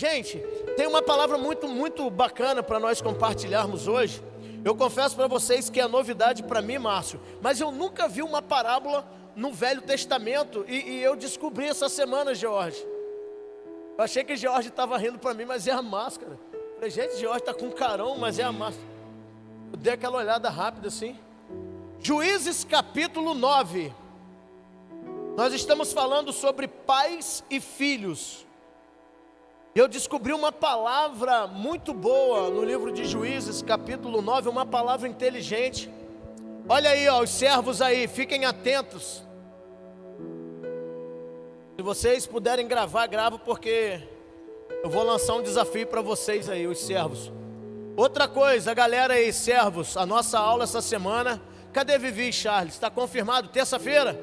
Gente, tem uma palavra muito bacana para nós compartilharmos hoje. Eu confesso para vocês que é novidade para mim, Márcio, mas eu nunca vi uma parábola no Velho Testamento e eu descobri essa semana, George. Eu achei que George estava rindo para mim, mas é a máscara. Eu falei, gente, George está com carão, mas é a máscara. Eu dei aquela olhada rápida assim. Juízes capítulo 9. Nós estamos falando sobre pais e filhos. Eu descobri uma palavra muito boa no livro de Juízes, capítulo 9, uma palavra inteligente. Olha aí, ó, os servos aí, fiquem atentos. Se vocês puderem gravar, gravo, porque eu vou lançar um desafio para vocês aí, os servos. Outra coisa, galera aí, servos, a nossa aula essa semana, cadê Vivi e Charles? Está confirmado? Terça-feira?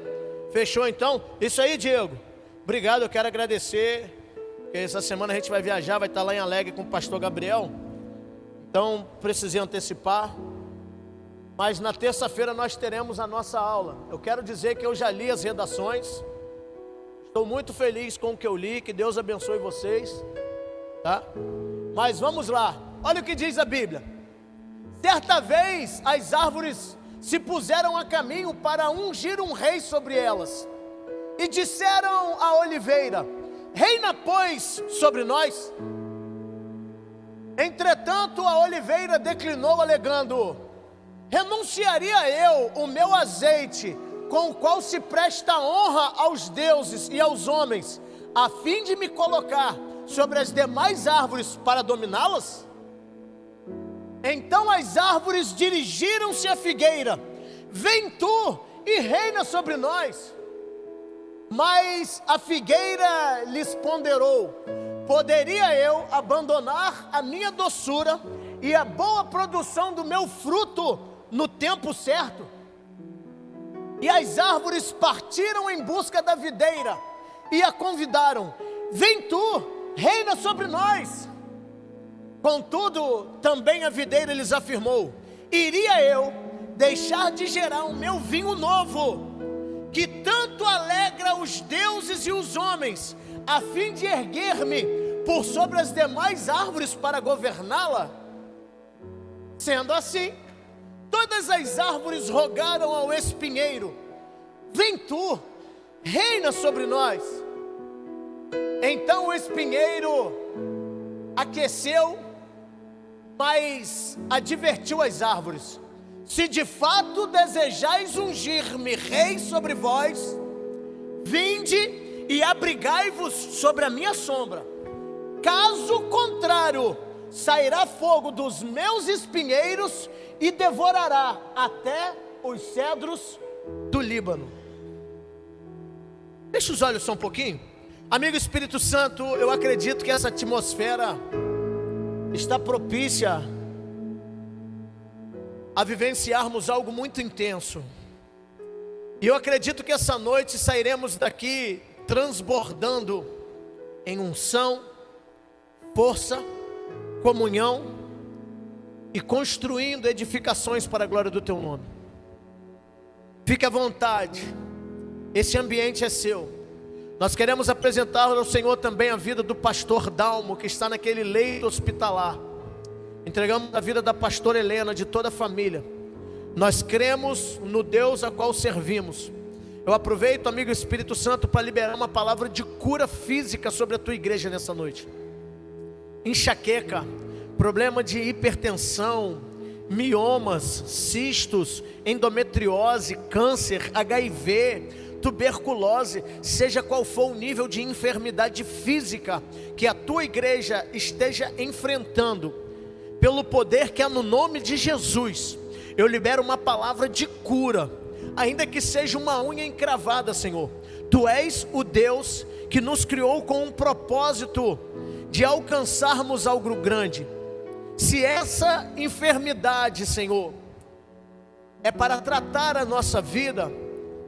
Fechou então? Isso aí, Diego. Obrigado, eu quero agradecer. Essa semana a gente vai viajar, vai estar lá em Alegre com o pastor Gabriel. Então precisei antecipar. Mas na terça-feira nós teremos a nossa aula. Eu quero dizer que eu já li as redações. Estou muito feliz com o que eu li. Que Deus abençoe vocês, tá? Mas vamos lá. Olha o que diz a Bíblia. Certa vez as árvores se puseram a caminho para ungir um rei sobre elas. E disseram à oliveira: reina, pois, sobre nós. Entretanto, a oliveira declinou, alegando: renunciaria eu o meu azeite, com o qual se presta honra aos deuses e aos homens, a fim de me colocar sobre as demais árvores para dominá-las? Então as árvores dirigiram-se à figueira: vem tu e reina sobre nós. Mas a figueira lhes ponderou: poderia eu abandonar a minha doçura e a boa produção do meu fruto no tempo certo? E as árvores partiram em busca da videira e a convidaram: vem tu, reina sobre nós. Contudo, também a videira lhes afirmou: iria eu deixar de gerar o meu vinho novo, que tanto alegra os deuses e os homens, a fim de erguer-me por sobre as demais árvores para governá-la? Sendo assim, todas as árvores rogaram ao espinheiro: vem tu, reina sobre nós. Então o espinheiro aqueceu, mas advertiu as árvores: se de fato desejais ungir-me rei sobre vós, vinde e abrigai-vos sobre a minha sombra. Caso contrário, sairá fogo dos meus espinheiros e devorará até os cedros do Líbano. Deixa os olhos só um pouquinho. Amigo Espírito Santo, eu acredito que essa atmosfera está propícia a vivenciarmos algo muito intenso. E eu acredito que essa noite sairemos daqui transbordando em unção, força, comunhão e construindo edificações para a glória do teu nome. Fique à vontade, esse ambiente é seu. Nós queremos apresentar ao Senhor também a vida do pastor Dalmo, que está naquele leito hospitalar. Entregamos a vida da pastora Helena, de toda a família. Nós cremos no Deus a qual servimos. Eu aproveito, amigo Espírito Santo, para liberar uma palavra de cura física sobre a tua igreja nessa noite. Enxaqueca, problema de hipertensão, miomas, cistos, endometriose, câncer, HIV, tuberculose, seja qual for o nível de enfermidade física que a tua igreja esteja enfrentando, pelo poder que há no nome de Jesus, eu libero uma palavra de cura, ainda que seja uma unha encravada, Senhor. Tu és o Deus que nos criou com um propósito de alcançarmos algo grande. Se essa enfermidade, Senhor, é para tratar a nossa vida,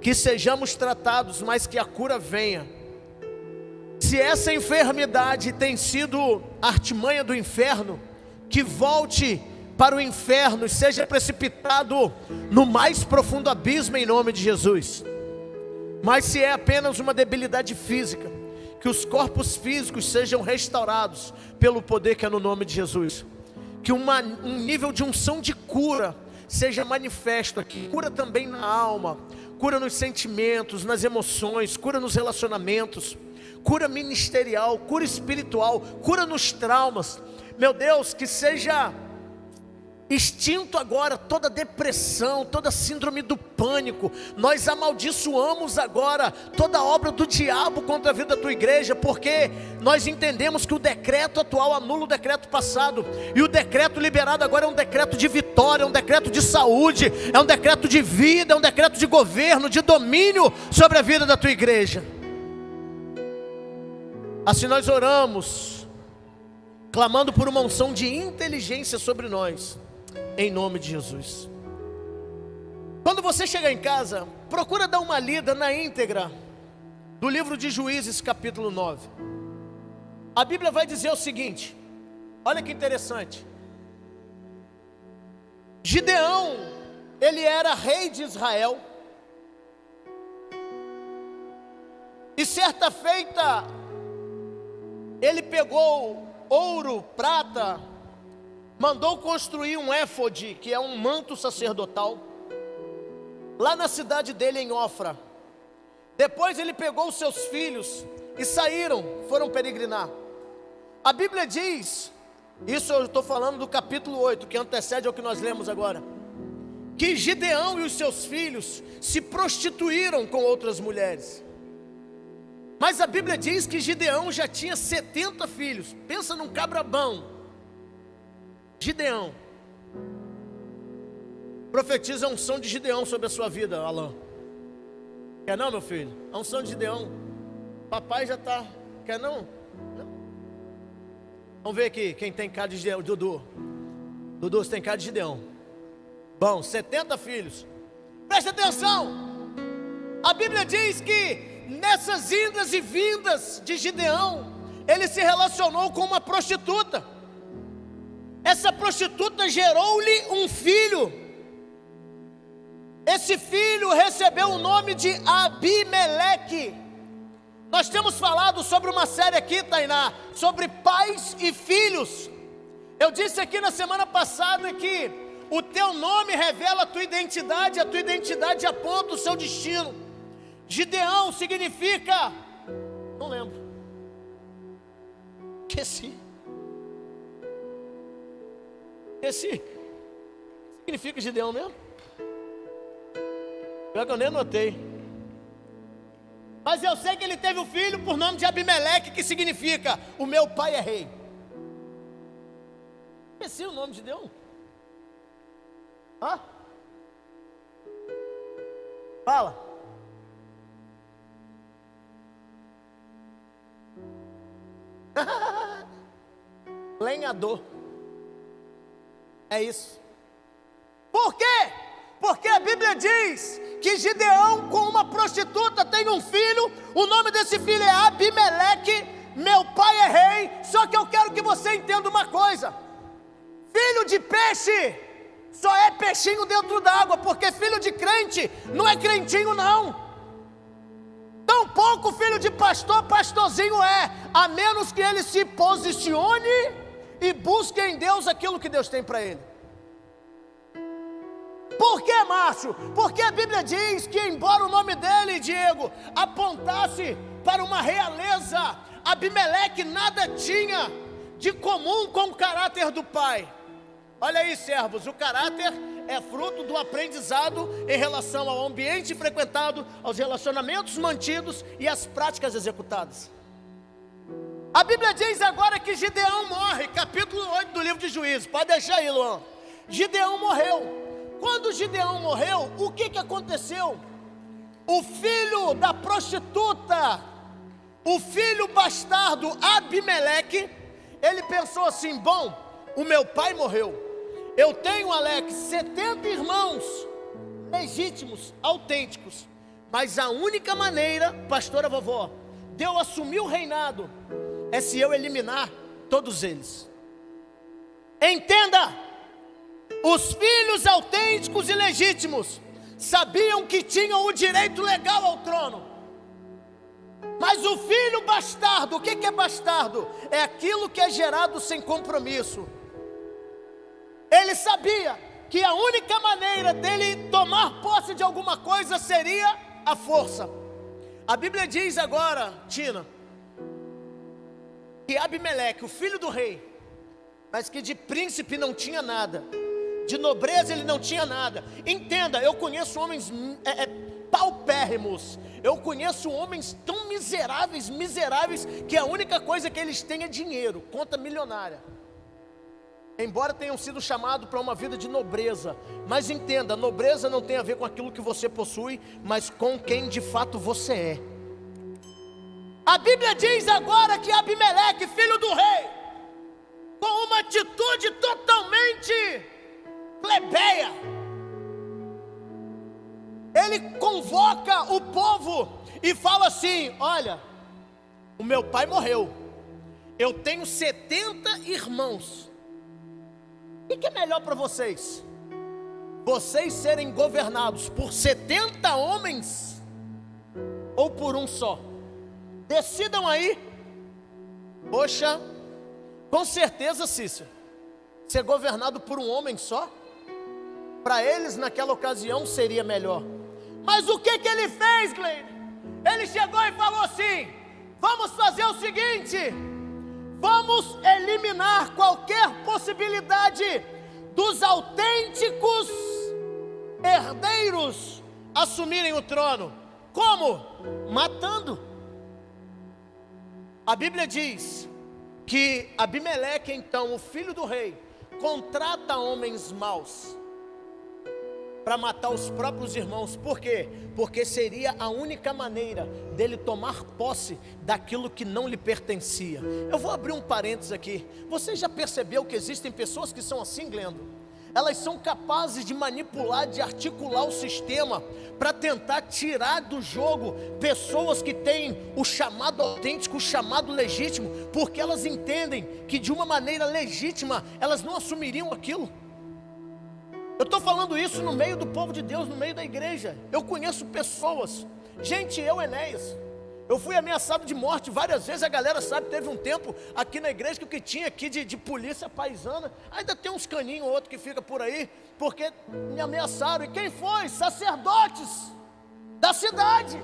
que sejamos tratados, mas que a cura venha. Se essa enfermidade tem sido artimanha do inferno, que volte para o inferno e seja precipitado no mais profundo abismo em nome de Jesus. Mas se é apenas uma debilidade física, que os corpos físicos sejam restaurados pelo poder que é no nome de Jesus. Que um nível de unção de cura seja manifesto aqui. Cura também na alma, cura nos sentimentos, nas emoções, cura nos relacionamentos, cura ministerial, cura espiritual, cura nos traumas. Meu Deus, que seja extinto agora toda depressão, toda síndrome do pânico. Nós amaldiçoamos agora toda obra do diabo contra a vida da tua igreja, porque nós entendemos que o decreto atual anula o decreto passado, e o decreto liberado agora é um decreto de vitória, é um decreto de saúde, é um decreto de vida, é um decreto de governo, de domínio sobre a vida da tua igreja. Assim nós oramos, clamando por uma unção de inteligência sobre nós, em nome de Jesus. Quando você chegar em casa, procura dar uma lida na íntegra do livro de Juízes, capítulo 9. A Bíblia vai dizer o seguinte, olha que interessante. Gideão, ele era rei de Israel, e certa feita, ele pegou ouro, prata, mandou construir um éfode, que é um manto sacerdotal, lá na cidade dele em Ofra. Depois ele pegou os seus filhos e saíram, foram peregrinar. A Bíblia diz, isso eu estou falando do capítulo 8, que antecede ao que nós lemos agora, que Gideão e os seus filhos se prostituíram com outras mulheres. Mas a Bíblia diz que Gideão já tinha 70 filhos. Pensa num cabrabão. Gideão. Profetiza a unção de Gideão sobre a sua vida, Alain. Quer não, meu filho? A unção de Gideão. Papai já está. Quer não? Não. Vamos ver aqui quem tem cara de Gideão. Dudu. Dudu, você tem cara de Gideão. Bom, 70 filhos. Presta atenção. A Bíblia diz que nessas indas e vindas de Gideão, ele se relacionou com uma prostituta. Essa prostituta gerou-lhe um filho. Esse filho recebeu o nome de Abimeleque. Nós temos falado sobre uma série aqui, Tainá, sobre pais e filhos. Eu disse aqui na semana passada que o teu nome revela a tua identidade aponta o seu destino. Gideão significa, não lembro, esqueci. O que significa Gideão mesmo? Pior que eu nem notei. Mas eu sei que ele teve um filho por nome de Abimeleque, que significa, o meu pai é rei. Esqueci o nome de Gideão. Hã? Fala. Lenhador. É isso. Por quê? Porque a Bíblia diz que Gideão com uma prostituta tem um filho. O nome desse filho é Abimeleque. Meu pai é rei. Só que eu quero que você entenda uma coisa. Filho de peixe só é peixinho dentro d'água, porque filho de crente não é crentinho não. Tampouco filho de pastor, pastorzinho é, a menos que ele se posicione e busque em Deus aquilo que Deus tem para ele. Por que, Márcio? Porque a Bíblia diz que embora o nome dele, Diego, apontasse para uma realeza, Abimeleque nada tinha de comum com o caráter do pai. Olha aí, servos, o caráter é fruto do aprendizado em relação ao ambiente frequentado, aos relacionamentos mantidos e às práticas executadas. A Bíblia diz agora que Gideão morre, capítulo 8 do livro de Juízes. Pode deixar aí, Luan. Gideão morreu. Quando Gideão morreu, o que aconteceu? O filho da prostituta, o filho bastardo Abimeleque, ele pensou assim: bom, o meu pai morreu. Eu tenho, Alex, 70 irmãos legítimos, autênticos. Mas a única maneira, pastora vovó, de eu assumir o reinado é se eu eliminar todos eles. Entenda, os filhos autênticos e legítimos sabiam que tinham o direito legal ao trono. Mas o filho bastardo, o que é bastardo? É aquilo que é gerado sem compromisso. Ele sabia que a única maneira dele tomar posse de alguma coisa seria a força. A Bíblia diz agora, Tina, que Abimeleque, o filho do rei, mas que de príncipe não tinha nada, de nobreza ele não tinha nada. Entenda, eu conheço homens paupérrimos, eu conheço homens tão miseráveis, que a única coisa que eles têm é dinheiro, conta milionária. Embora tenham sido chamados para uma vida de nobreza, mas entenda, nobreza não tem a ver com aquilo que você possui, mas com quem de fato você é. A Bíblia diz agora que Abimeleque, filho do rei, com uma atitude totalmente plebeia, ele convoca o povo e fala assim: olha, o meu pai morreu, eu tenho 70 irmãos. O que é melhor para vocês? Vocês serem governados por 70 homens ou por um só? Decidam aí. Poxa, com certeza, Cícero, ser governado por um homem só, para eles naquela ocasião seria melhor. Mas o que ele fez, Gleide? Ele chegou e falou assim: vamos fazer o seguinte, vamos eliminar qualquer possibilidade dos autênticos herdeiros assumirem o trono. Como? Matando. A Bíblia diz que Abimeleque, então, o filho do rei, contrata homens maus para matar os próprios irmãos. Por quê? Porque seria a única maneira dele tomar posse daquilo que não lhe pertencia. Eu vou abrir um parênteses aqui. Você já percebeu que existem pessoas que são assim, Glendo? Elas são capazes de manipular, de articular o sistema para tentar tirar do jogo pessoas que têm o chamado autêntico, o chamado legítimo, porque elas entendem que de uma maneira legítima elas não assumiriam aquilo. Eu estou falando isso no meio do povo de Deus, no meio da igreja. Eu conheço pessoas, gente, Enéas, eu fui ameaçado de morte várias vezes. A galera sabe, teve um tempo aqui na igreja que o que tinha aqui de polícia paisana, ainda tem uns caninhos ou outro que fica por aí, porque me ameaçaram. E quem foi? Sacerdotes da cidade.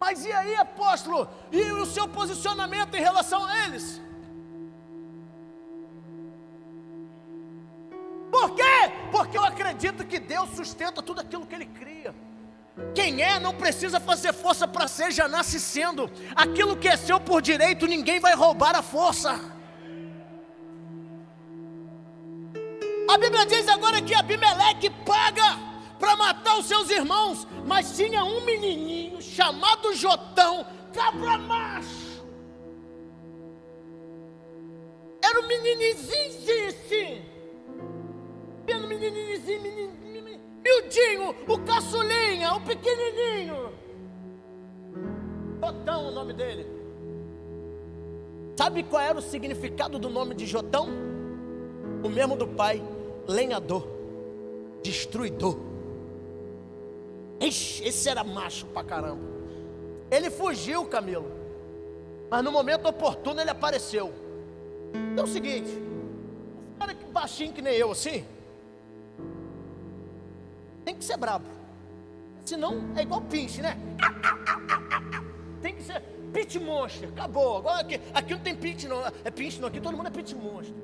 Mas e aí, apóstolo? E o seu posicionamento em relação a eles? Por quê? Porque eu acredito que Deus sustenta tudo aquilo que Ele cria. Quem é não precisa fazer força para ser, já nasce sendo. Aquilo que é seu por direito, ninguém vai roubar a força. A Bíblia diz agora que Abimeleque paga para matar os seus irmãos, mas tinha um menininho chamado Jotão, cabra macho. Era um meninizinho assim, meninizinho, miudinho, o caçulinha, o pequenininho. Jotão, o nome dele. Sabe qual era o significado do nome de Jotão? O mesmo do pai: lenhador, destruidor. Ixi, esse era macho pra caramba. Ele fugiu, Camilo, mas no momento oportuno ele apareceu. Então é o seguinte, um cara baixinho que nem eu assim, tem que ser brabo, senão é igual pinche, né? Tem que ser pit monster, acabou. Agora aqui não tem pit não, é pinche não, aqui todo mundo é pit monster.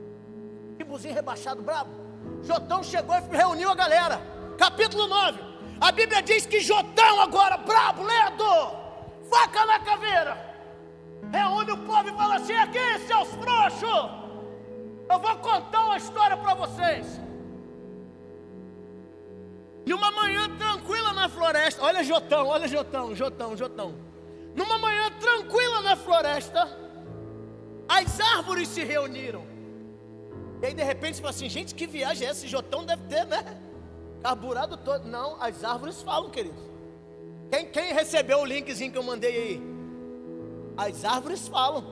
Tibuzinho rebaixado, brabo. Jotão chegou e reuniu a galera. Capítulo 9, a Bíblia diz que Jotão agora, brabo, lenhador, faca na caveira, reúne o povo e fala assim: aqui, seus frouxos, eu vou contar uma história para vocês. E uma manhã tranquila na floresta, olha Jotão, Jotão. Numa manhã tranquila na floresta, as árvores se reuniram. E aí de repente você fala assim: gente, que viagem é essa? Esse Jotão deve ter, né? Carburado todo. Não, as árvores falam, queridos. Quem recebeu o linkzinho que eu mandei aí? As árvores falam.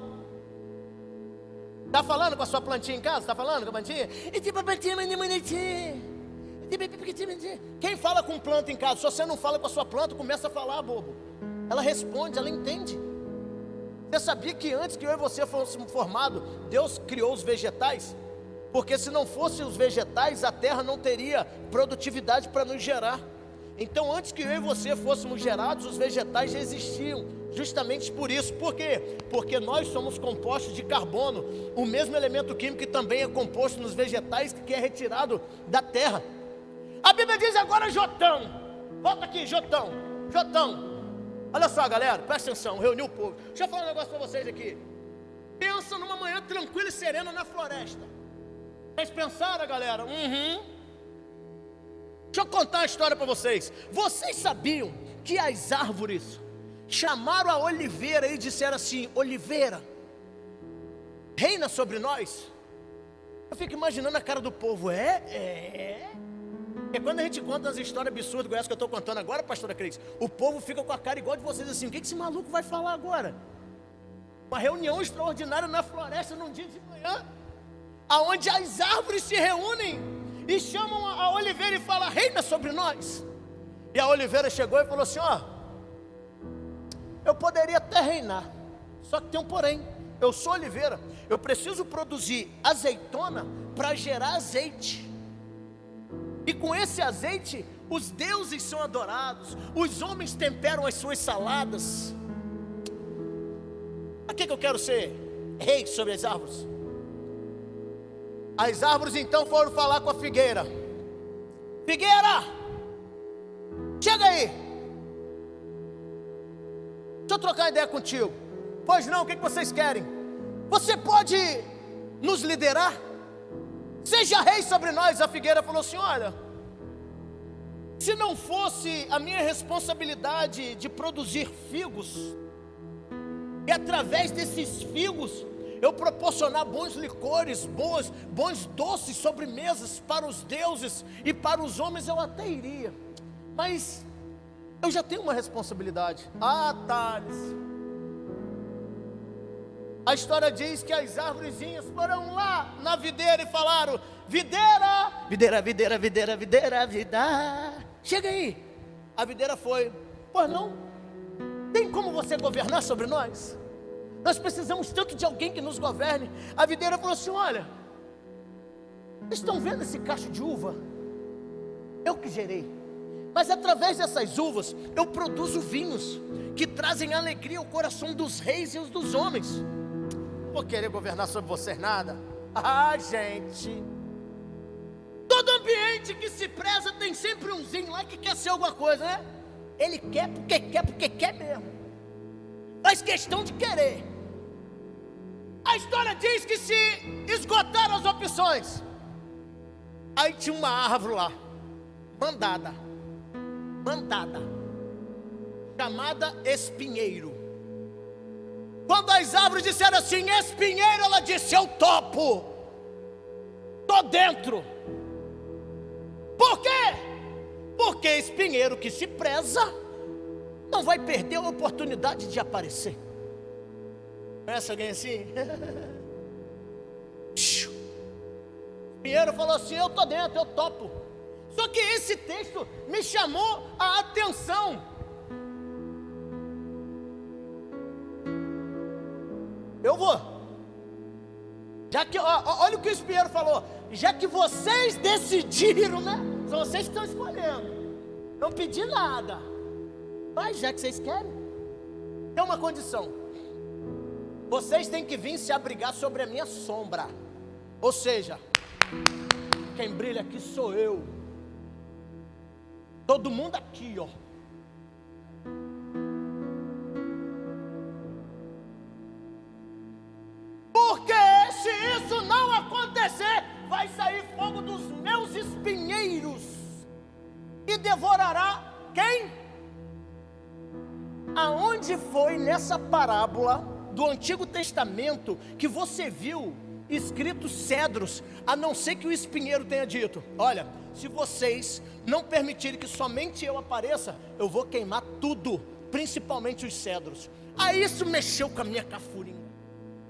Está falando com a sua plantinha em casa? Está falando com a plantinha? E tipo a plantinha mais bonitinha. Quem fala com planta em casa? Se você não fala com a sua planta, começa a falar, bobo. ela responde, ela entende. Você sabia que antes que eu e você fôssemos formados, Deus criou os vegetais? Porque se não fossem os vegetais, a terra não teria produtividade para nos gerar. Então antes que eu e você fôssemos gerados, os vegetais já existiam, justamente por isso. Por quê? Porque nós somos compostos de carbono, o mesmo elemento químico que também é composto nos vegetais, que é retirado da terra. A Bíblia diz agora Jotão, volta aqui Jotão, olha só galera, presta atenção, reuniu o povo. Deixa eu falar um negócio para vocês aqui. Pensa numa manhã tranquila e serena na floresta. Vocês pensaram, galera? Deixa eu contar uma história para vocês. Vocês sabiam que as árvores chamaram a oliveira e disseram assim: Oliveira, reina sobre nós? Eu fico imaginando a cara do povo. Porque quando a gente conta as histórias absurdas como essa que eu estou contando agora, pastora Cris, o povo fica com a cara igual de vocês assim: o que esse maluco vai falar agora? Uma reunião extraordinária na floresta num dia de manhã, aonde as árvores se reúnem e chamam a oliveira e falam: reina sobre nós. E a oliveira chegou e falou assim: eu poderia até reinar, só que tem um porém. Eu sou oliveira, eu preciso produzir azeitona para gerar azeite, e com esse azeite os deuses são adorados, os homens temperam as suas saladas. Para que eu quero ser rei sobre as árvores? As árvores então foram falar com a figueira: Figueira, chega aí, deixa eu trocar uma ideia contigo. Pois não, o que vocês querem? Você pode nos liderar? Seja rei sobre nós. A figueira falou assim: olha, se não fosse a minha responsabilidade de produzir figos, e através desses figos eu proporcionar bons licores, bons doces, sobremesas para os deuses e para os homens, eu até iria, mas eu já tenho uma responsabilidade. Thales, a história diz que as árvorezinhas foram lá na videira e falaram: videira, videira, videira, videira, videira, vida, chega aí. A videira foi: pois não, tem como você governar sobre nós? Nós precisamos tanto de alguém que nos governe. A videira falou assim: olha, vocês estão vendo esse cacho de uva? Eu que gerei, mas através dessas uvas eu produzo vinhos que trazem alegria ao coração dos reis e os dos homens. Não vou querer governar sobre vocês nada. Gente, todo ambiente que se preza tem sempre umzinho lá que quer ser alguma coisa, né? Ele quer porque quer mesmo, faz questão de querer. A história diz que se esgotaram as opções, aí tinha uma árvore lá, mandada, chamada espinheiro. Quando as árvores disseram assim: espinheiro, ela disse: eu topo, tô dentro. Por quê? Porque espinheiro que se preza não vai perder a oportunidade de aparecer. Conhece alguém assim? Espinheiro falou assim: eu tô dentro, eu topo. Só que esse texto me chamou a atenção. Eu vou. Já que, olha o que o espinheiro falou: já que vocês decidiram, né? São vocês que estão escolhendo. Não pedi nada, mas já que vocês querem, tem uma condição: vocês têm que vir se abrigar sobre a minha sombra. Ou seja, quem brilha aqui sou eu. Todo mundo aqui, Porque se isso não acontecer, vai sair fogo dos meus espinheiros e devorará quem? Aonde foi nessa parábola do Antigo Testamento que você viu escrito cedros, a não ser que o espinheiro tenha dito: olha, se vocês não permitirem que somente eu apareça, eu vou queimar tudo, principalmente os cedros. Aí isso mexeu com a minha cafurinha.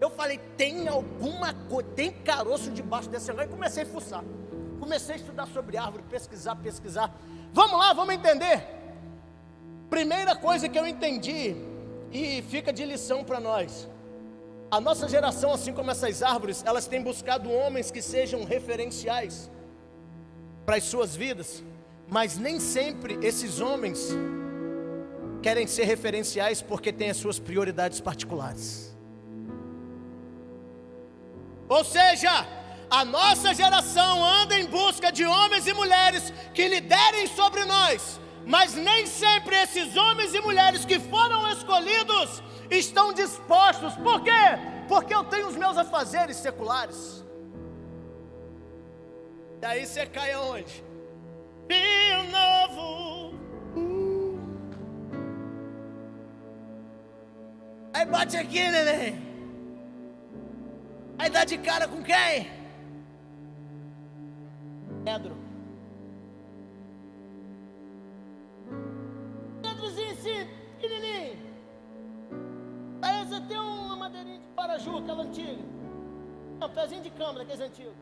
Eu falei: tem alguma coisa, tem caroço debaixo desse lugar. E comecei a fuçar, comecei a estudar sobre árvore, pesquisar. Vamos lá, vamos entender. Primeira coisa que eu entendi, e fica de lição para nós: a nossa geração, assim como essas árvores, elas têm buscado homens que sejam referenciais para as suas vidas, mas nem sempre esses homens querem ser referenciais porque têm as suas prioridades particulares. Ou seja, a nossa geração anda em busca de homens e mulheres que liderem sobre nós, mas nem sempre esses homens e mulheres que foram escolhidos estão dispostos. Por quê? Porque eu tenho os meus afazeres seculares. E aí você cai aonde? Rio Novo. Aí bate aqui, neném. Aí dá de cara com quem? Pedro. Pedrozinho assim, pequenininho. Aí você tem uma madeirinha de paraju, aquela antiga. Um pezinho de câmara, aqueles antigos.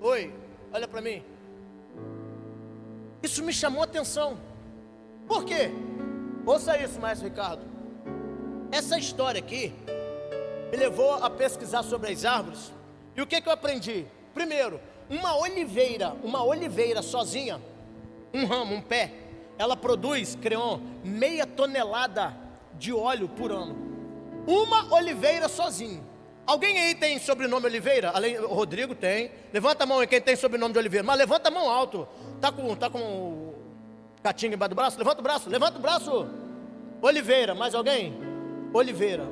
Oi, olha pra mim. Isso me chamou a atenção. Por quê? Ouça isso, maestro Ricardo. Essa história aqui me levou a pesquisar sobre as árvores. E o que eu aprendi? Primeiro, uma oliveira sozinha, um ramo, um pé, ela produz, Creon, 0,5 tonelada de óleo por ano. Uma oliveira sozinha. Alguém aí tem sobrenome Oliveira? Além, o Rodrigo tem. Levanta a mão aí quem tem sobrenome de Oliveira. Mas levanta a mão alto. Tá com o catinga embaixo do braço? Levanta o braço. Oliveira, mais alguém? Oliveira.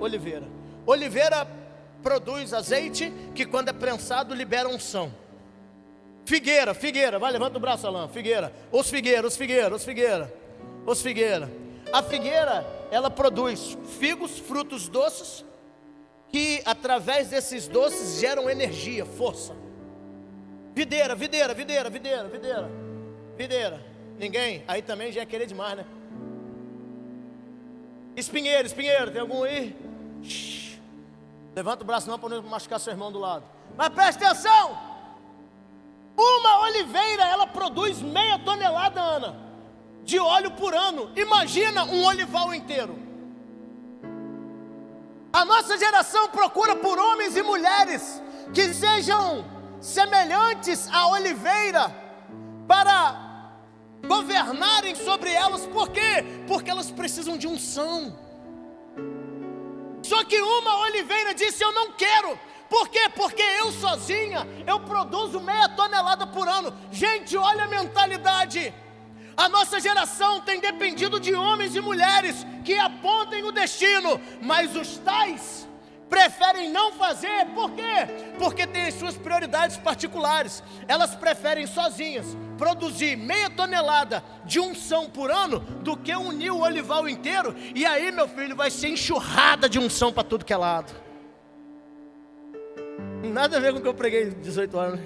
Oliveira produz azeite que quando é prensado libera unção. Figueira, vai, levanta o braço, Alain. Figueira. Os figueira. A figueira, ela produz figos, frutos doces, que através desses doces geram energia, força. Videira. Ninguém? Aí também já é querer demais, né? Espinheiro, tem algum aí? Shhh. Levanta o braço não para não machucar seu irmão do lado. Mas preste atenção! Uma oliveira, ela produz 0,5 tonelada, Ana, de óleo por ano. Imagina um olival inteiro. A nossa geração procura por homens e mulheres que sejam semelhantes à oliveira para governarem sobre elas. Por quê? Porque elas precisam de unção. Só que uma oliveira disse: eu não quero. Por quê? Porque eu sozinha, eu produzo 0,5 tonelada por ano. Gente, olha a mentalidade. A nossa geração tem dependido de homens e mulheres que apontem o destino, mas os tais preferem não fazer. Por quê? Porque têm as suas prioridades particulares. Elas preferem sozinhas produzir 0,5 tonelada de unção por ano do que unir o olival inteiro. E aí, meu filho, vai ser enxurrada de unção para tudo que é lado. Nada a ver com o que eu preguei 18 anos.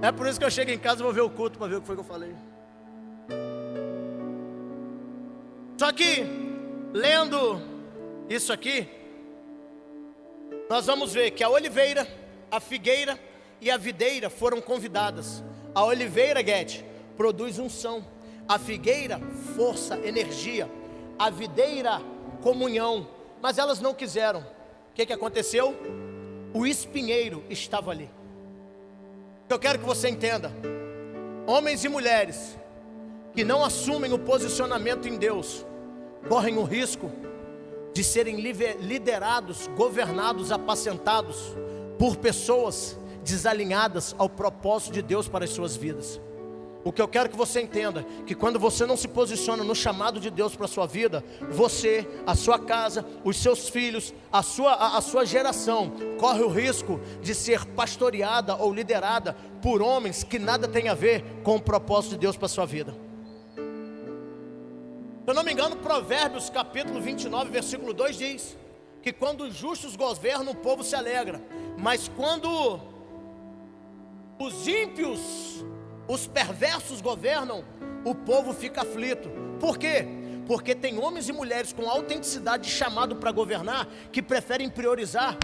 É por isso que eu chego em casa e vou ver o culto para ver o que foi que eu falei. Só que, lendo isso aqui, nós vamos ver que a oliveira, a figueira e a videira foram convidadas. A oliveira, Guedes, produz unção. A figueira, força, energia. A videira, comunhão. Mas elas não quiseram. O que aconteceu? O espinheiro estava ali. Eu quero que você entenda: homens e mulheres que não assumem o posicionamento em Deus correm o risco de serem liderados, governados, apacentados por pessoas desalinhadas ao propósito de Deus para as suas vidas. O que eu quero que você entenda, que quando você não se posiciona no chamado de Deus para a sua vida, você, a sua casa, os seus filhos, a sua geração, corre o risco de ser pastoreada ou liderada por homens que nada tem a ver com o propósito de Deus para a sua vida. Se eu não me engano, Provérbios capítulo 29, versículo 2 diz que quando os justos governam, o povo se alegra, mas quando os ímpios, os perversos governam, o povo fica aflito. Por quê? Porque tem homens e mulheres com autenticidade de chamado para governar, que preferem priorizar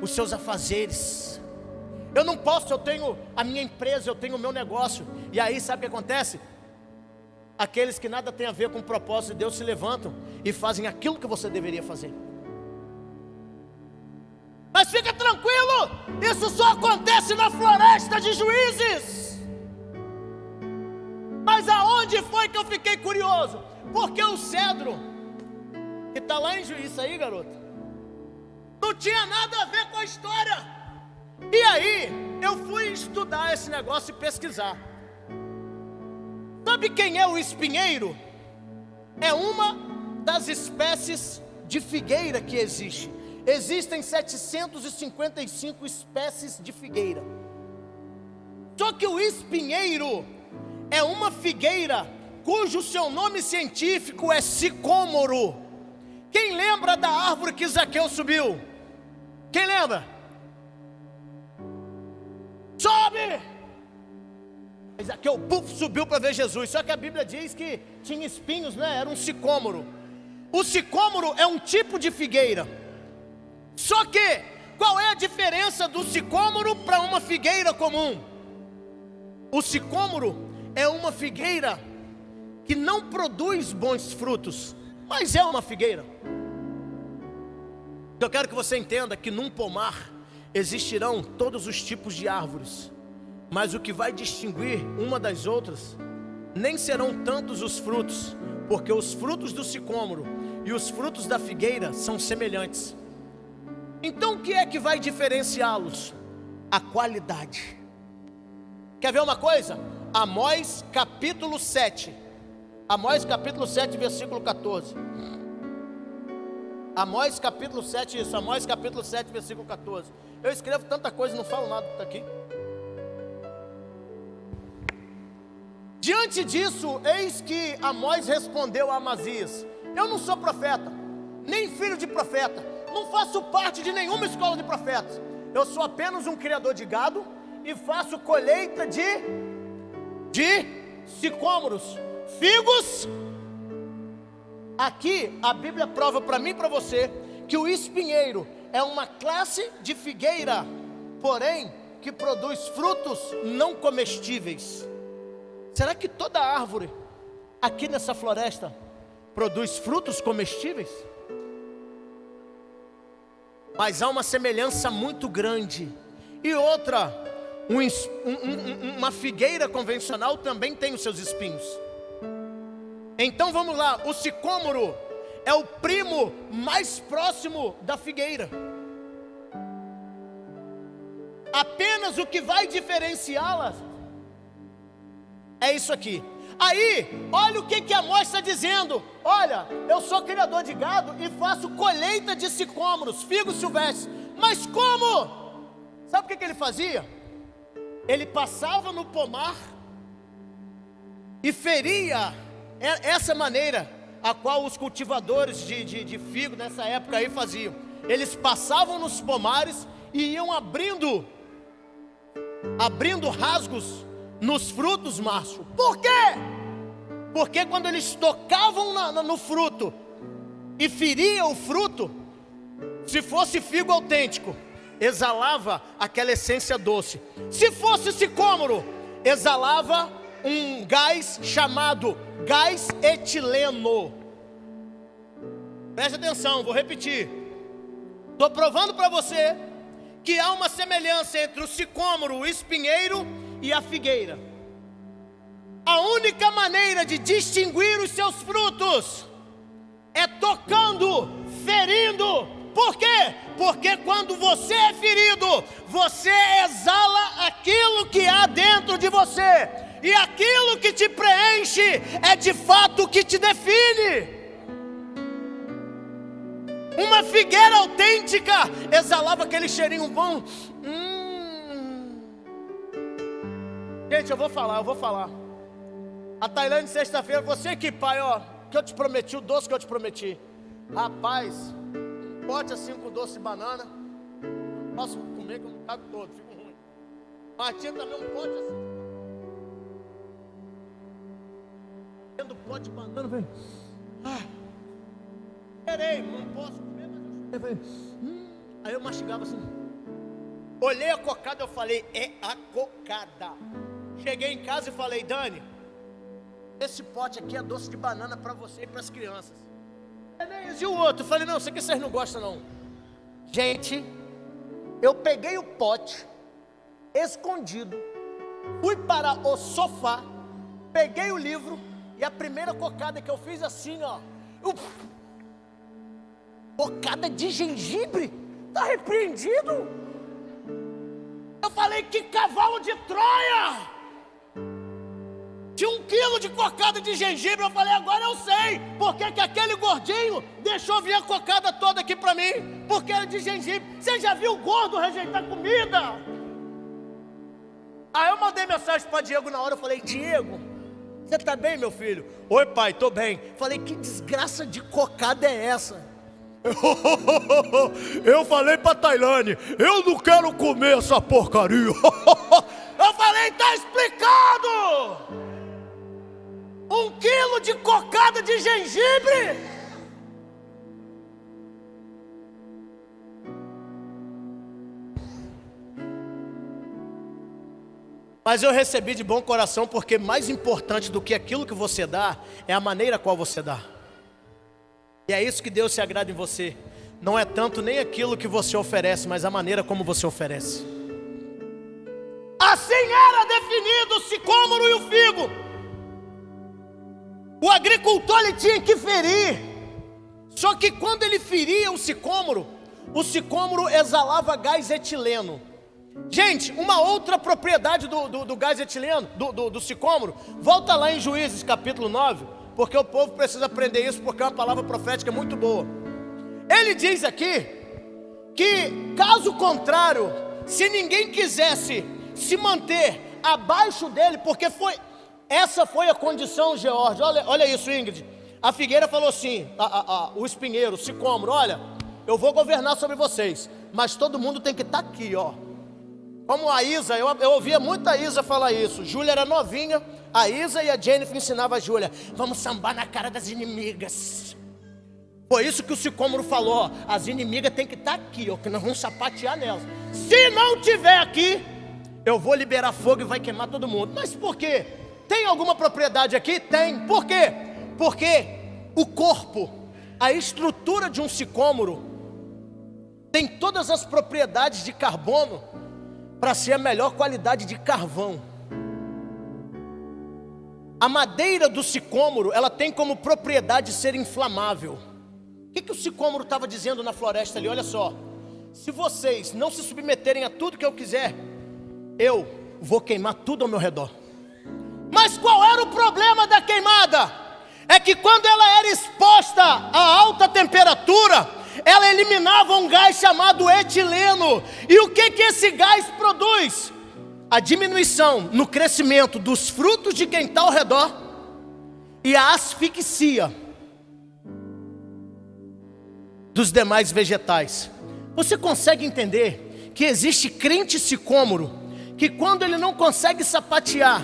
os seus afazeres. Eu não posso, eu tenho a minha empresa, eu tenho o meu negócio. E aí sabe o que acontece? Aqueles que nada tem a ver com o propósito de Deus se levantam e fazem aquilo que você deveria fazer. Mas fica tranquilo, isso só acontece na floresta de Juízes. Mas aonde foi que eu fiquei curioso? Porque o cedro, que está lá em Juízes aí, garoto, não tinha nada a ver com a história. E aí, eu fui estudar esse negócio e pesquisar. Sabe quem é o espinheiro? É uma das espécies de figueira que existe. Existem 755 espécies de figueira. Só que o espinheiro é uma figueira cujo seu nome científico é sicômoro. Quem lembra da árvore que Zaqueu subiu? Quem lembra? Sobe! Zaqueu subiu para ver Jesus. Só que a Bíblia diz que tinha espinhos, né? Era um sicômoro. O sicômoro é um tipo de figueira. Só que, qual é a diferença do sicômoro para uma figueira comum? O sicômoro é uma figueira que não produz bons frutos, mas é uma figueira. Eu quero que você entenda que num pomar existirão todos os tipos de árvores, mas o que vai distinguir uma das outras nem serão tantos os frutos, porque os frutos do sicômoro e os frutos da figueira são semelhantes. Então o que é que vai diferenciá-los? A qualidade. Quer ver uma coisa? Amós capítulo 7. Amós capítulo 7, versículo 14. Amós capítulo 7, isso, Amós capítulo 7, versículo 14. Eu escrevo tanta coisa e não falo nada, está aqui. Diante disso, eis que Amós respondeu a Amazias: eu não sou profeta, nem filho de profeta, não faço parte de nenhuma escola de profetas. Eu sou apenas um criador de gado e faço colheita de sicômoros, figos. Aqui a Bíblia prova para mim e para você que o espinheiro é uma classe de figueira, porém que produz frutos não comestíveis. Será que toda árvore aqui nessa floresta produz frutos comestíveis? Mas há uma semelhança muito grande. E outra, uma figueira convencional também tem os seus espinhos. Então vamos lá, o sicômoro é o primo mais próximo da figueira. Apenas o que vai diferenciá-las é isso aqui. Aí, olha o que Amós está dizendo. Olha, eu sou criador de gado e faço colheita de sicômoros, figos silvestres. Mas como? Sabe o que ele fazia? Ele passava no pomar e feria. Essa maneira a qual os cultivadores de figo nessa época aí faziam. Eles passavam nos pomares e iam abrindo rasgos nos frutos, Márcio. Por quê? Porque quando eles tocavam no fruto e feriam o fruto, se fosse figo autêntico, exalava aquela essência doce. Se fosse sicômoro, exalava um gás chamado gás etileno. Preste atenção, vou repetir. Estou provando para você que há uma semelhança entre o sicômoro, o espinheiro e a figueira. A única maneira de distinguir os seus frutos é tocando, ferindo. Por quê? Porque quando você é ferido, você exala aquilo que há dentro de você. E aquilo que te preenche é de fato o que te define. Uma figueira autêntica exalava aquele cheirinho bom. Gente, eu vou falar. A Tailândia, sexta-feira, você aqui, pai, ó, que eu te prometi, o doce que eu te prometi. Rapaz, um pote assim com doce de banana. Não posso comer que eu não cago todo, fico ruim. Mas tinha também um pote assim. Do pote de banana, velho. Esperei, não posso comer, mas eu esperei. Aí eu mastigava assim. Olhei a cocada, eu falei, é a cocada. Cheguei em casa e falei, Dani, esse pote aqui é doce de banana para você e para as crianças. E o outro? Eu falei, não, isso aqui vocês não gostam não. Gente, eu peguei o pote, escondido, fui para o sofá, peguei o livro, e a primeira cocada que eu fiz assim, ó. Cocada de gengibre? Tá repreendido? Eu falei, que cavalo de Troia! Tinha 1 quilo de cocada de gengibre. Eu falei, agora eu sei porque que aquele gordinho deixou vir a cocada toda aqui pra mim, porque era de gengibre. Você já viu o gordo rejeitar comida? Aí eu mandei mensagem para Diego na hora. Eu falei, Diego, você tá bem, meu filho? Oi, pai, tô bem. Falei, que desgraça de cocada é essa? Eu falei pra Tailane, eu não quero comer essa porcaria. Eu falei, tá explicado. 1 quilo de cocada de gengibre. Mas eu recebi de bom coração, porque mais importante do que aquilo que você dá é a maneira qual você dá. E é isso que Deus se agrada em você. Não é tanto nem aquilo que você oferece, mas a maneira como você oferece. Assim era definido o sicômoro e o figo. O agricultor ele tinha que ferir. Só que quando ele feria o sicômoro exalava gás etileno. Gente, uma outra propriedade do gás etileno, do sicômoro, volta lá em Juízes capítulo 9, porque o povo precisa aprender isso, porque é uma palavra profética muito boa. Ele diz aqui, que caso contrário, se ninguém quisesse se manter abaixo dele, porque essa foi a condição, George, olha isso, Ingrid. A figueira falou assim, o espinheiro, o sicômoro, olha, eu vou governar sobre vocês, mas todo mundo tem que estar aqui, ó. Como a Isa, eu ouvia muito a Isa falar isso. Júlia era novinha, a Isa e a Jennifer ensinavam a Júlia, vamos sambar na cara das inimigas. Foi isso que o sicômoro falou, ó, as inimigas tem que estar aqui, ó, que nós vamos sapatear nelas. Se não tiver aqui, eu vou liberar fogo e vai queimar todo mundo. Mas por quê? Tem alguma propriedade aqui? Tem. Por quê? Porque o corpo, a estrutura de um sicômoro tem todas as propriedades de carbono para ser a melhor qualidade de carvão. A madeira do sicômoro, ela tem como propriedade ser inflamável. O que o sicômoro estava dizendo na floresta ali? Olha só, se vocês não se submeterem a tudo que eu quiser, eu vou queimar tudo ao meu redor. Mas qual era o problema da queimada? É que quando ela era exposta a alta temperatura, ela eliminava um gás chamado etileno. E o que esse gás produz? A diminuição no crescimento dos frutos de quem está ao redor e a asfixia dos demais vegetais. Você consegue entender que existe crente sicômoro que quando ele não consegue sapatear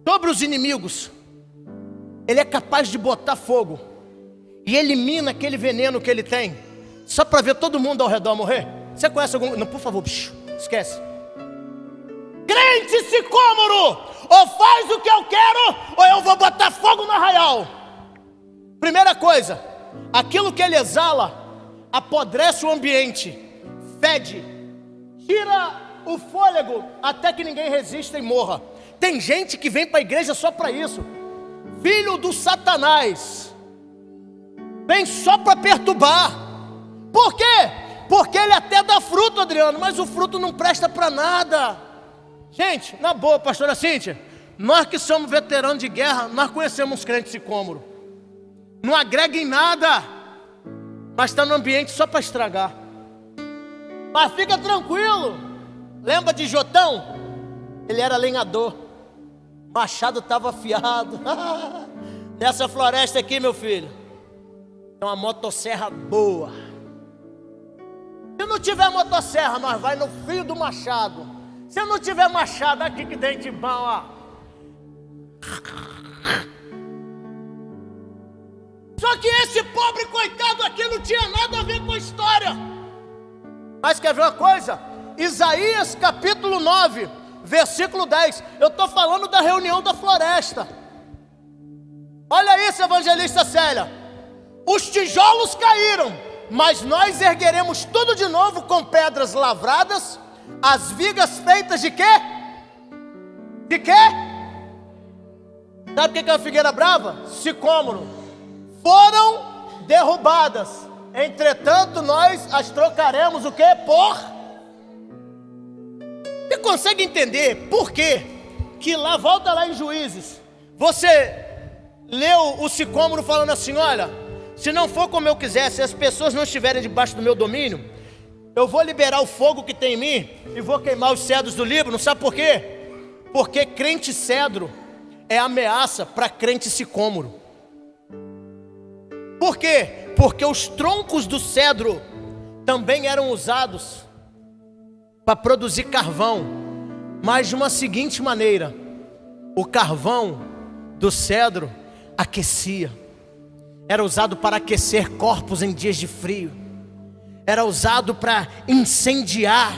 sobre os inimigos, ele é capaz de botar fogo e elimina aquele veneno que ele tem, só para ver todo mundo ao redor morrer? Você conhece algum? Não, por favor, esquece. Crente sicômoro, ou faz o que eu quero, ou eu vou botar fogo no arraial. Primeira coisa, aquilo que ele exala apodrece o ambiente, fede, tira o fôlego até que ninguém resista e morra. Tem gente que vem para a igreja só para isso. Filho do Satanás, vem só para perturbar. Por quê? Porque ele até dá fruto, Adriano, mas o fruto não presta para nada. Gente, na boa, pastora Cíntia, nós que somos veteranos de guerra, nós conhecemos crentes sicômoro. Não agrega em nada, mas está no ambiente só para estragar. Mas fica tranquilo. Lembra de Jotão? Ele era lenhador, machado estava afiado. Nessa floresta aqui, meu filho, é uma motosserra boa. Se não tiver motosserra, nós vai no fio do machado. Se não tiver machado, aqui que dente bom, ó. Só que esse pobre coitado aqui não tinha nada a ver com a história. Mas quer ver uma coisa? Isaías capítulo 9, versículo 10. Eu estou falando da reunião da floresta. Olha isso, evangelista Célia. Os tijolos caíram, mas nós ergueremos tudo de novo com pedras lavradas, as vigas feitas de quê? De quê? Sabe o que é a figueira brava? Sicômoro. Foram derrubadas, entretanto nós as trocaremos o quê? Por... Você consegue entender por quê? Que lá, volta lá em Juízes, você leu o sicômoro falando assim: olha, se não for como eu quiser, se as pessoas não estiverem debaixo do meu domínio, eu vou liberar o fogo que tem em mim e vou queimar os cedros do Líbano. Sabe por quê? Porque crente cedro é ameaça para crente sicômoro. Por quê? Porque os troncos do cedro também eram usados para produzir carvão, mas de uma seguinte maneira: o carvão do cedro aquecia, era usado para aquecer corpos em dias de frio, era usado para incendiar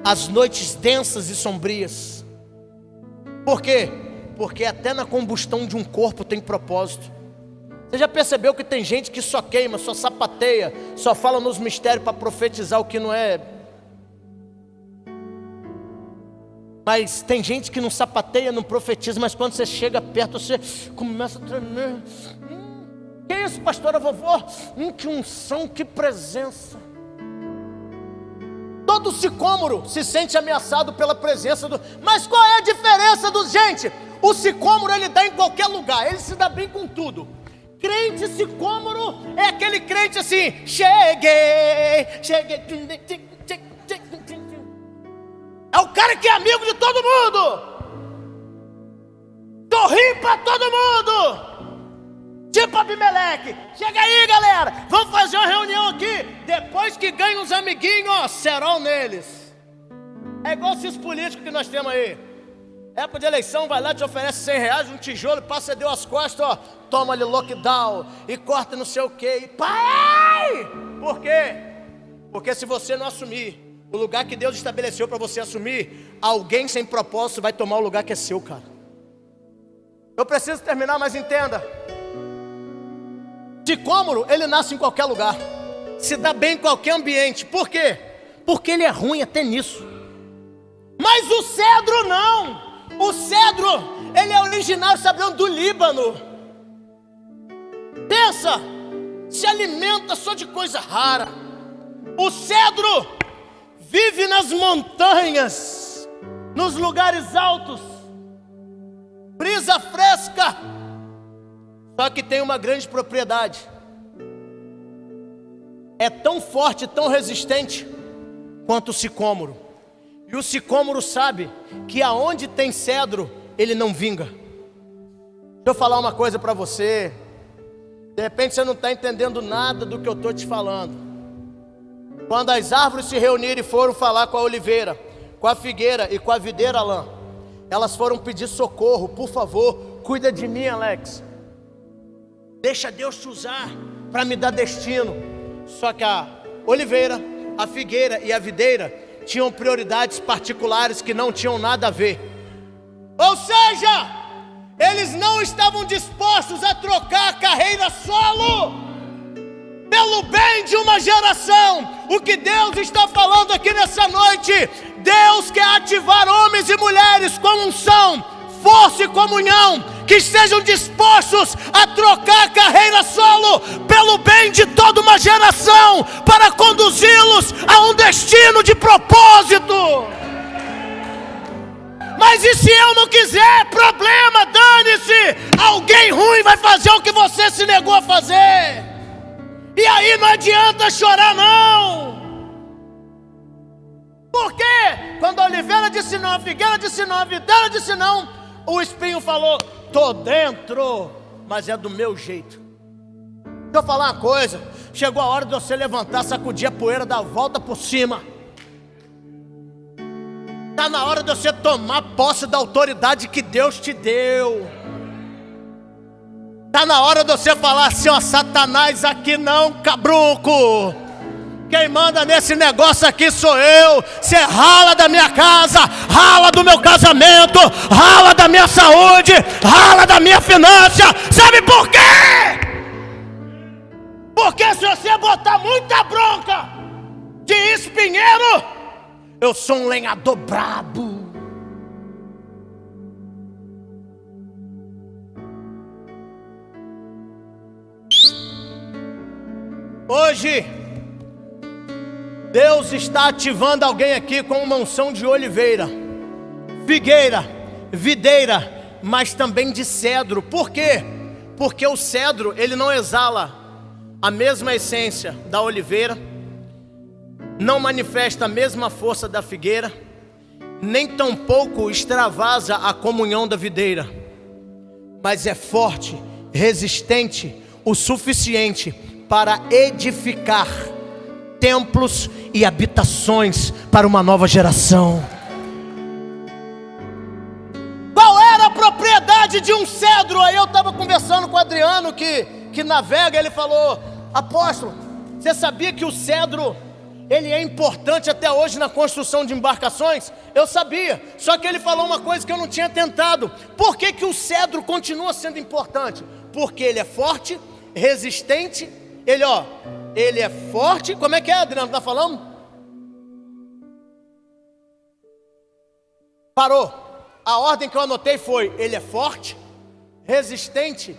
as noites densas e sombrias. Por quê? Porque até na combustão de um corpo tem propósito. Você já percebeu que tem gente que só queima, só sapateia, só fala nos mistérios para profetizar o que não é? Mas tem gente que não sapateia, não profetiza, mas quando você chega perto, você começa a tremer. Que isso, pastora vovó? Que unção, que presença. Todo sicômoro se sente ameaçado pela presença do... Mas qual é a diferença dos... Gente, o sicômoro ele dá em qualquer lugar, ele se dá bem com tudo. Crente sicômoro é aquele crente assim: cheguei. É o cara que é amigo de todo mundo, sorri pra todo mundo, tipo Abimeleque. Chega aí, galera, vamos fazer uma reunião aqui. Depois que ganha uns amiguinhos, ó, cerol neles. É igual esses políticos que nós temos aí. Época de eleição, vai lá, te oferece R$100, um tijolo, passa, deu as costas, ó, toma ali lockdown, e corta não sei o que, e pai! Por quê? Porque se você não assumir o lugar que Deus estabeleceu para você assumir, alguém sem propósito vai tomar o lugar que é seu, cara. Eu preciso terminar, mas entenda. Sicômoro, ele nasce em qualquer lugar, se dá bem em qualquer ambiente. Por quê? Porque ele é ruim até nisso. Mas o cedro não. O cedro, ele é originário, sabe onde? Do Líbano. Pensa, se alimenta só de coisa rara. O cedro vive nas montanhas, nos lugares altos, brisa fresca. Só que tem uma grande propriedade: é tão forte, tão resistente quanto o sicômoro. E o sicômoro sabe que aonde tem cedro, ele não vinga. Deixa eu falar uma coisa para você. De repente você não está entendendo nada do que eu estou te falando. Quando as árvores se reuniram e foram falar com a oliveira, com a figueira e com a videira lã, elas foram pedir socorro. Por favor, cuida de mim, Alex. Deixa Deus te usar para me dar destino. Só que a oliveira, a figueira e a videira tinham prioridades particulares que não tinham nada a ver. Ou seja, eles não estavam dispostos a trocar a carreira solo pelo bem de uma geração. O que Deus está falando aqui nessa noite: Deus quer ativar homens e mulheres com unção, força e comunhão, que estejam dispostos a trocar a carreira solo pelo bem de toda uma geração, para conduzi-los a um destino de propósito. Mas e se eu não quiser? Problema, dane-se. Alguém ruim vai fazer o que você se negou a fazer. E aí não adianta chorar não. Por quê? Quando a oliveira disse não, a figueira disse não, a videira disse não, o espinho falou: tô dentro, mas é do meu jeito. Deixa eu falar uma coisa: chegou a hora de você levantar, sacudir a poeira, dar a volta por cima. Está na hora de você tomar posse da autoridade que Deus te deu. Está na hora de você falar assim: ó, Satanás, aqui não, cabrunco. Quem manda nesse negócio aqui sou eu. Você rala da minha casa, rala do meu casamento, rala da minha saúde, rala da minha finança. Sabe por quê? Porque se você botar muita bronca de espinheiro, eu sou um lenhador brabo. Hoje, Deus está ativando alguém aqui com uma unção de oliveira, figueira, videira, mas também de cedro. Por quê? Porque o cedro, ele não exala a mesma essência da oliveira, não manifesta a mesma força da figueira, nem tampouco extravasa a comunhão da videira, mas é forte, resistente, o suficiente para edificar templos e habitações para uma nova geração. Qual era a propriedade de um cedro? Aí eu estava conversando com o Adriano que navega. Ele falou: apóstolo, você sabia que o cedro ele é importante até hoje na construção de embarcações? Eu sabia, só que ele falou uma coisa que eu não tinha tentado. Por que que o cedro continua sendo importante? Porque ele é forte, resistente. Ele é forte. Como é que é, Adriano? Tá falando? Parou. A ordem que eu anotei foi: ele é forte, resistente.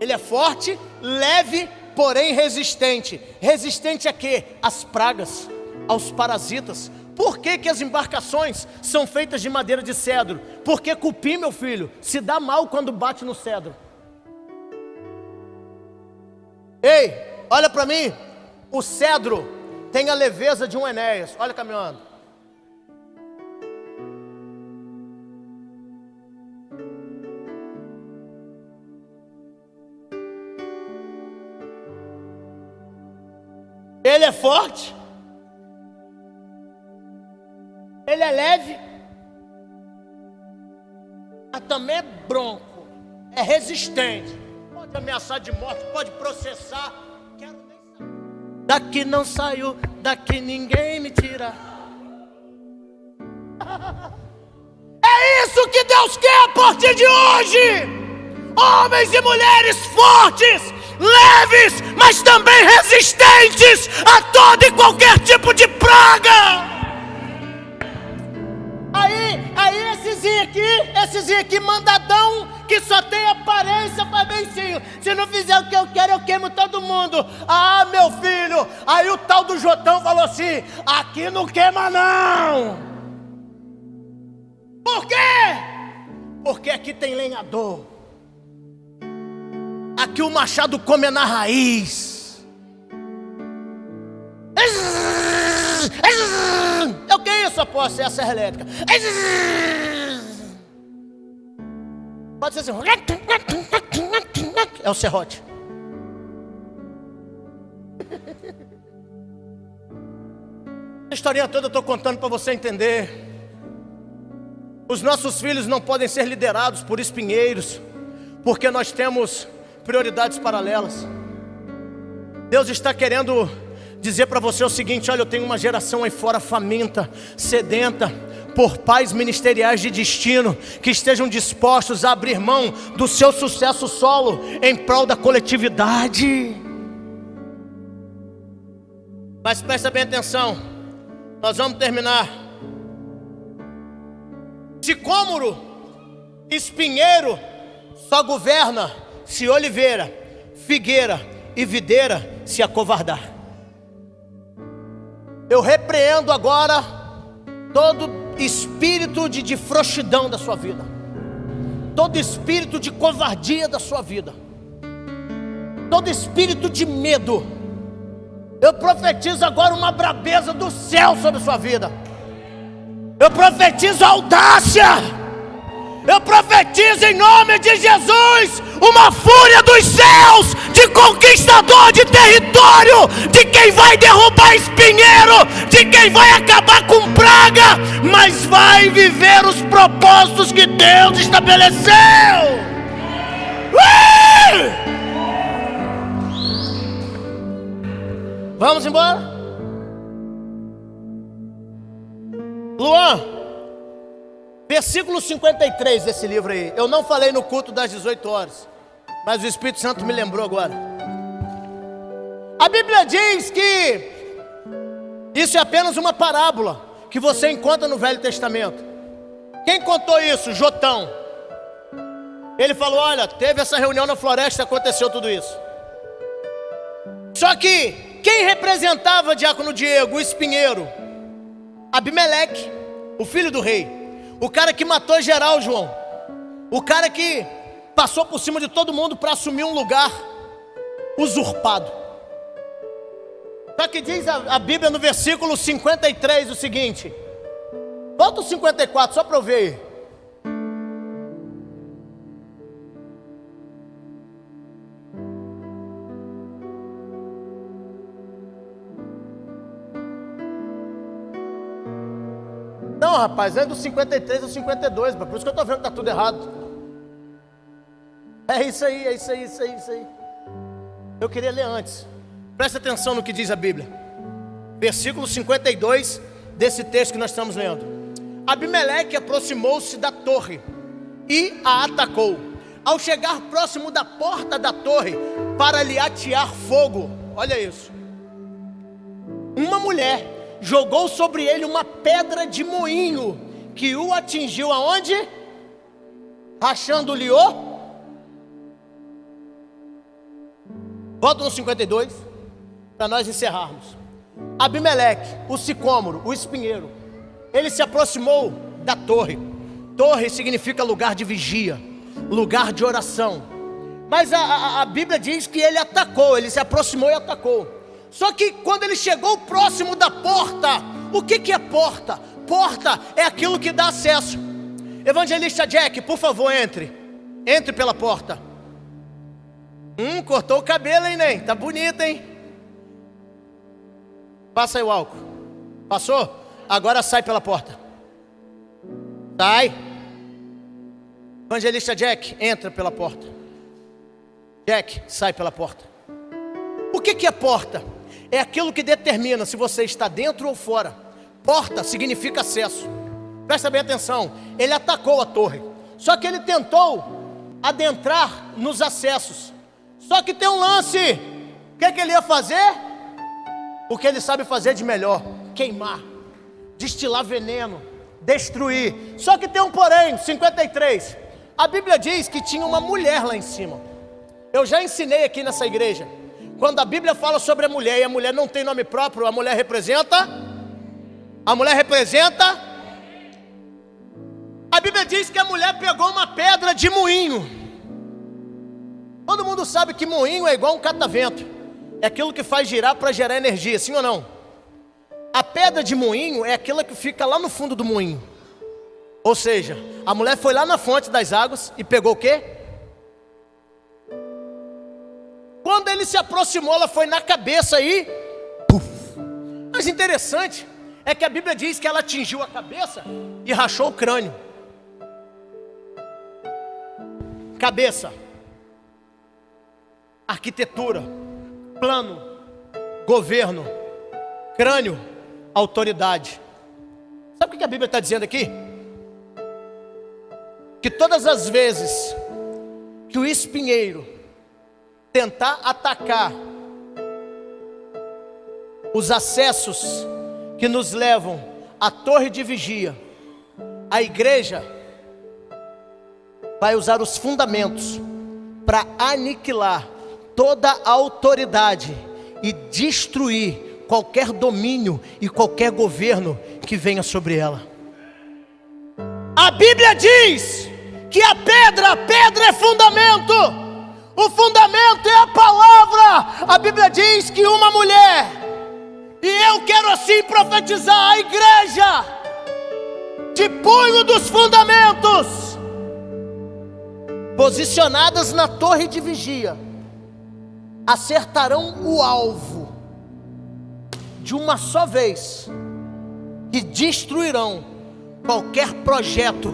Ele é forte, leve, porém resistente. Resistente a quê? Às pragas, aos parasitas. Por que que as embarcações são feitas de madeira de cedro? Porque cupim, meu filho, se dá mal quando bate no cedro. Ei, olha para mim. O cedro tem a leveza de um Enéas. Olha caminhando. Ele é forte, ele é leve, mas também é bronco, é resistente. Pode ameaçar de morte, pode processar. Quero nem saber. Daqui não saio, daqui ninguém me tira. É isso que Deus quer a partir de hoje. Homens e mulheres fortes, leves, mas também resistentes a todo e qualquer tipo de praga. Aí esses aqui mandadão, que só tem aparência, faz benzinho. Se não fizer o que eu quero, eu queimo todo mundo. Ah, meu filho. Aí o tal do Jotão falou assim: aqui não queima não. Por quê? Porque aqui tem lenhador. Aqui o machado come na raiz. O que é isso, apóstolo? É a serra elétrica. Pode ser assim. É o serrote. A historinha toda eu estou contando para você entender. Os nossos filhos não podem ser liderados por espinheiros, porque nós temos prioridades paralelas. Deus está querendo dizer para você o seguinte: olha, eu tenho uma geração aí fora faminta, sedenta por pais ministeriais de destino, que estejam dispostos a abrir mão do seu sucesso solo em prol da coletividade. Mas presta bem atenção, nós vamos terminar. Sicômoro, espinheiro, só governa se oliveira, figueira e videira se acovardar. Eu repreendo agora todo espírito de frouxidão da sua vida, todo espírito de covardia da sua vida, todo espírito de medo. Eu profetizo agora uma brabeza do céu sobre a sua vida. Eu profetizo audácia. Eu profetizo em nome de Jesus uma fúria dos céus, de conquistador de território, de quem vai derrubar espinheiro, de quem vai acabar com praga, mas vai viver os propósitos que Deus estabeleceu. Vamos embora? Luan, versículo 53 desse livro aí. Eu não falei no culto das 18 horas, mas o Espírito Santo me lembrou agora. A Bíblia diz que isso é apenas uma parábola que você encontra no Velho Testamento. Quem contou isso? Jotão. Ele falou: olha, teve essa reunião na floresta, aconteceu tudo isso. Só que quem representava Diácono Diego, o espinheiro? Abimeleque, o filho do rei, o cara que matou geral, João, o cara que passou por cima de todo mundo para assumir um lugar usurpado. Só que diz a Bíblia no versículo 53 o seguinte. Volta o 54 só para eu ver. Não, rapaz, é do 53 ao 52, por isso que eu estou vendo que está tudo errado. É isso aí, é isso aí, isso aí, isso aí. Eu queria ler antes. Presta atenção no que diz a Bíblia. Versículo 52 desse texto que nós estamos lendo. Abimeleque aproximou-se da torre e a atacou. Ao chegar próximo da porta da torre para lhe atear fogo, olha isso, uma mulher jogou sobre ele uma pedra de moinho, que o atingiu aonde? Rachando-lhe o... Volta no 52, para nós encerrarmos. Abimeleque, o sicômoro, o espinheiro, ele se aproximou da torre. Torre significa lugar de vigia, lugar de oração. Mas a Bíblia diz que ele atacou, ele se aproximou e atacou. Só que quando ele chegou próximo da porta, o que é porta? Porta é aquilo que dá acesso. Evangelista Jack, por favor, entre pela porta. Cortou o cabelo, hein, Ney? Tá bonito, hein? Passa aí o álcool. Passou? Agora sai pela porta. Sai. Evangelista Jack, entra pela porta. Jack, sai pela porta. O que é porta? É aquilo que determina se você está dentro ou fora. Porta significa acesso. Presta bem atenção. Ele atacou a torre. Só que ele tentou adentrar nos acessos. Só que tem um lance. O que ele ia fazer? O que ele sabe fazer de melhor: queimar, destilar veneno, destruir. Só que tem um porém, 53. A Bíblia diz que tinha uma mulher lá em cima. Eu já ensinei aqui nessa igreja. Quando a Bíblia fala sobre a mulher, e a mulher não tem nome próprio, a mulher representa. A Bíblia diz que a mulher pegou uma pedra de moinho. Todo mundo sabe que moinho é igual um catavento. É aquilo que faz girar para gerar energia, sim ou não? A pedra de moinho é aquela que fica lá no fundo do moinho. Ou seja, a mulher foi lá na fonte das águas e pegou o quê? Quando ele se aproximou, ela foi na cabeça e... Puf. Mas interessante é que a Bíblia diz que ela atingiu a cabeça e rachou o crânio. Cabeça, arquitetura, plano, governo, crânio, autoridade. Sabe o que a Bíblia está dizendo aqui? Que todas as vezes que o espinheiro tentar atacar os acessos que nos levam à torre de vigia, a igreja vai usar os fundamentos para aniquilar toda a autoridade e destruir qualquer domínio e qualquer governo que venha sobre ela. A Bíblia diz que a pedra é fundamento. O fundamento é a palavra. A Bíblia diz que uma mulher, e eu quero assim profetizar a igreja, de punho dos fundamentos, posicionadas na torre de vigia, acertarão o alvo de uma só vez e destruirão qualquer projeto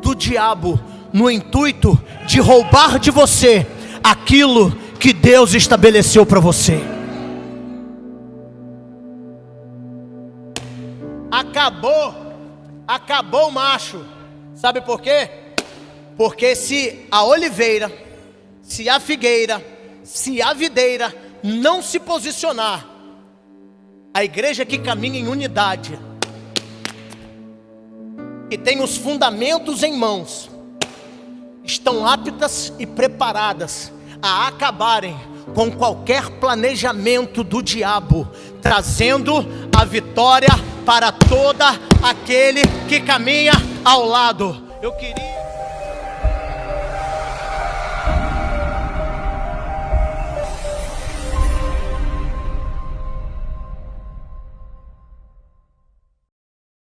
do diabo no intuito de roubar de você aquilo que Deus estabeleceu para você. Acabou acabou o macho. Sabe por quê? Porque se a oliveira, se a figueira, se a videira não se posicionar, a igreja que caminha em unidade, que tem os fundamentos em mãos, estão aptas e preparadas a acabarem com qualquer planejamento do diabo, trazendo a vitória para todo aquele que caminha ao lado. Eu queria